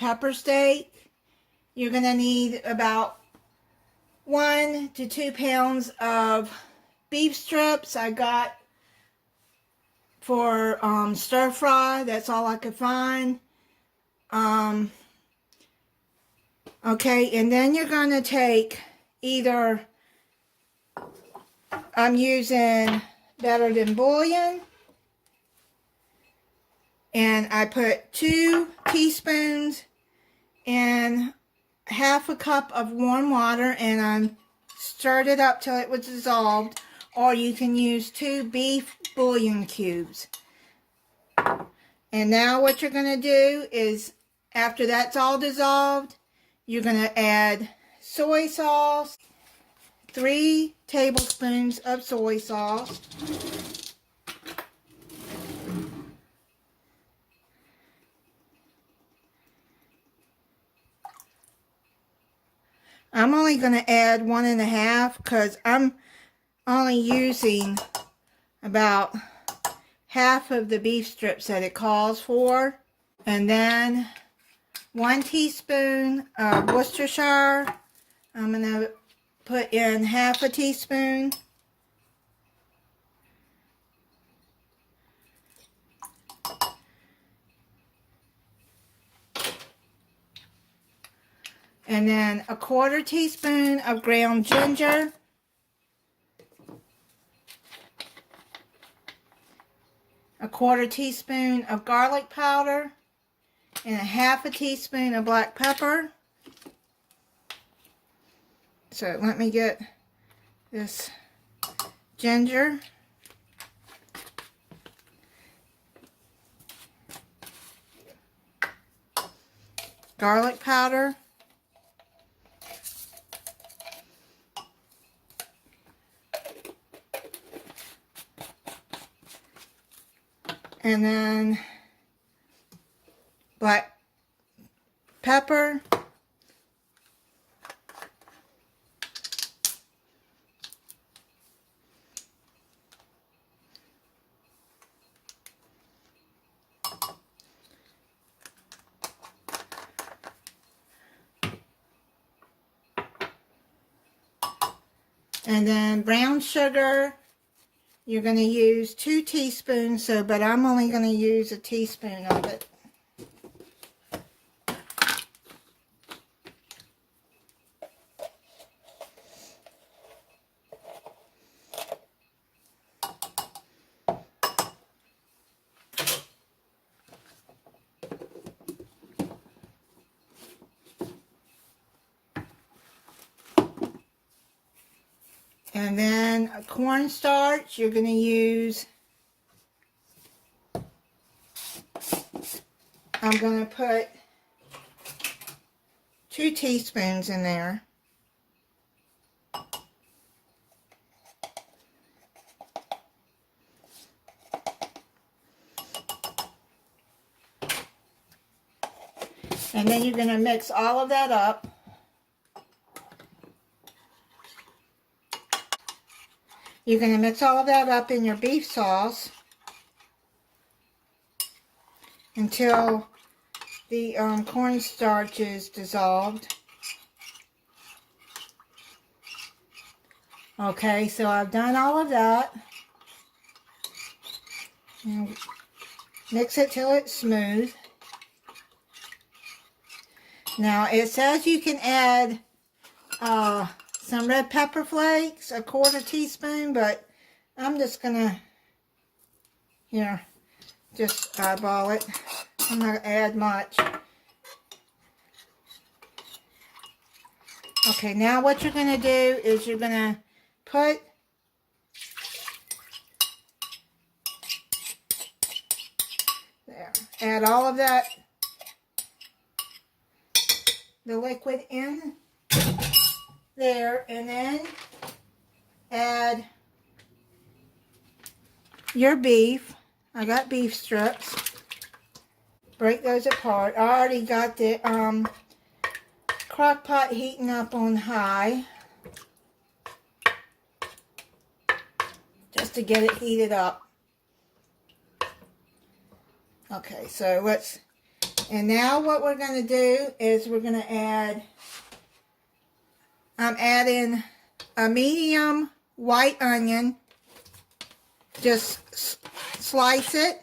pepper steak. You're going to need about 1 to 2 pounds of beef strips. I got for stir fry. That's all I could find. Okay, and then you're going to take either, I'm using Better Than Bouillon, and I put 2 teaspoons and half a cup of warm water, and I stirred it up till it was dissolved, or you can use 2 beef bouillon cubes. And now what you're going to do is, after that's all dissolved, you're going to add soy sauce, 3 tablespoons of soy sauce. I'm only going to add 1.5 because I'm only using about half of the beef strips that it calls for. And then 1 teaspoon of Worcestershire. I'm going to put in half a teaspoon. And then a 1/4 teaspoon of ground ginger. A 1/4 teaspoon of garlic powder. And a half a teaspoon of black pepper. So let me get this ginger. Garlic powder. And then black pepper. And then brown sugar. You're going to use 2 teaspoons, but I'm only going to use a teaspoon of it. And then a cornstarch, you're going to use, I'm going to put 2 teaspoons in there. And then you're going to mix all of that up. You're going to mix all of that up in your beef sauce until the cornstarch is dissolved. Okay, so I've done all of that. And mix it till it's smooth. Now it says you can add some red pepper flakes, a 1/4 teaspoon, but I'm just gonna, just eyeball it. I'm not gonna add much. Okay, now what you're gonna do is you're gonna put there, add all of that, the liquid in there, and then add your beef. I got beef strips. Break those apart. I already got the crock pot heating up on high just to get it heated up. Okay, so let's And now what we're going to do is we're going to add, I'm adding a medium white onion. Just slice it.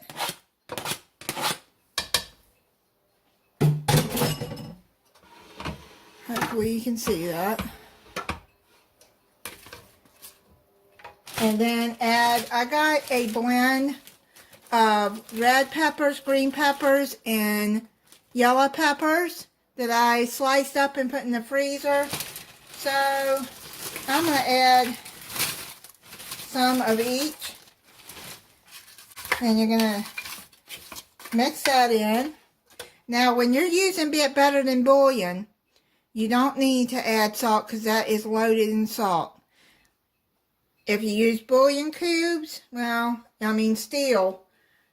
Hopefully you can see that. And then add, I got a blend of red peppers, green peppers, and yellow peppers that I sliced up and put in the freezer. So I'm going to add some of each. And you're going to mix that in. Now when you're using Better Than Bouillon, you don't need to add salt because that is loaded in salt. If you use bouillon cubes, well, I mean steel,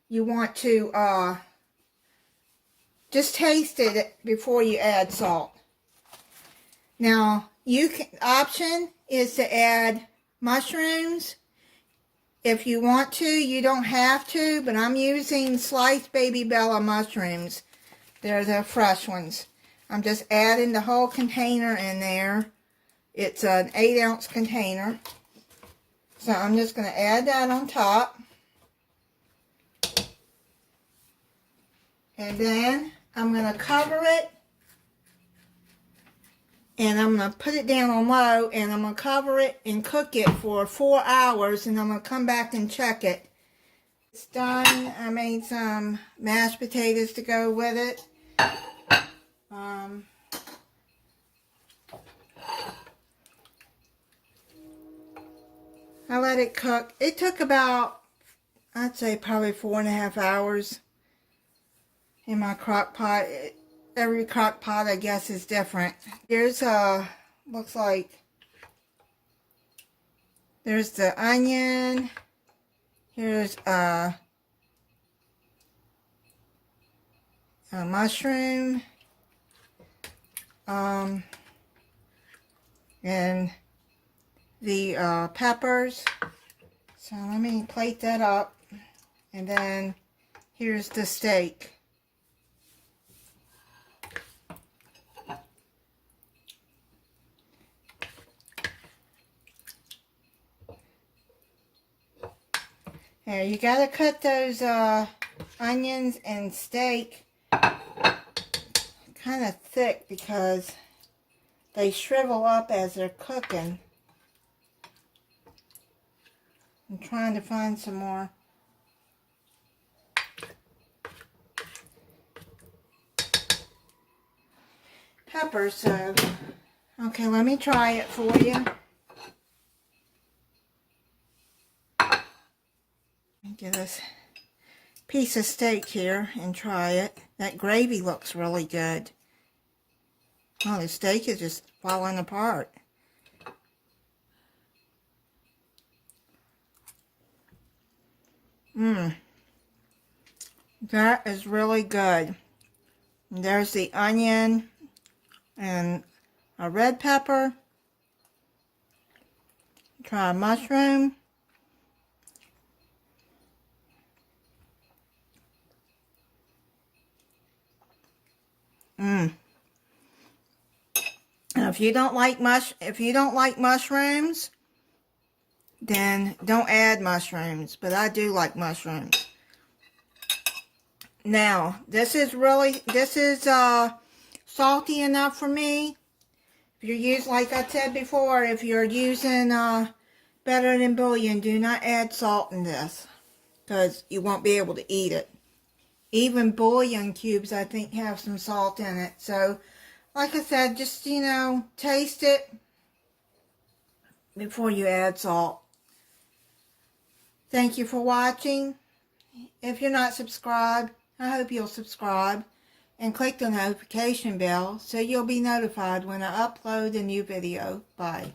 you want to just taste it before you add salt. Now, option is to add mushrooms. If you want to, you don't have to, but I'm using sliced Baby Bella mushrooms. They're the fresh ones. I'm just adding the whole container in there. It's an 8-ounce container. So I'm just going to add that on top. And then I'm going to cover it. And I'm going to put it down on low. And I'm going to cover it and cook it for 4 hours. And I'm going to come back and check it. It's done. I made some mashed potatoes to go with it. I let it cook. It took about, I'd say probably 4.5 hours in my crock pot. Every crock pot, I guess, is different. Here's looks like, there's the onion. Here's a mushroom. And the peppers. So let me plate that up. And then here's the steak. Now you gotta cut those onions and steak kind of thick because they shrivel up as they're cooking. I'm trying to find some more. Peppers, so okay, let me try it for you. Get this piece of steak here and try it. That gravy looks really good. Oh, the steak is just falling apart. That is really good. There's the onion and a red pepper. Try a mushroom. Now, if you don't like mushrooms, then don't add mushrooms. But I do like mushrooms. Now, this is salty enough for me. If you're using, like I said before, if you're using Better Than Bouillon, do not add salt in this because you won't be able to eat it. Even bouillon cubes, I think, have some salt in it. So, like I said, just, you know, taste it before you add salt. Thank you for watching. If you're not subscribed, I hope you'll subscribe and click the notification bell so you'll be notified when I upload a new video. Bye.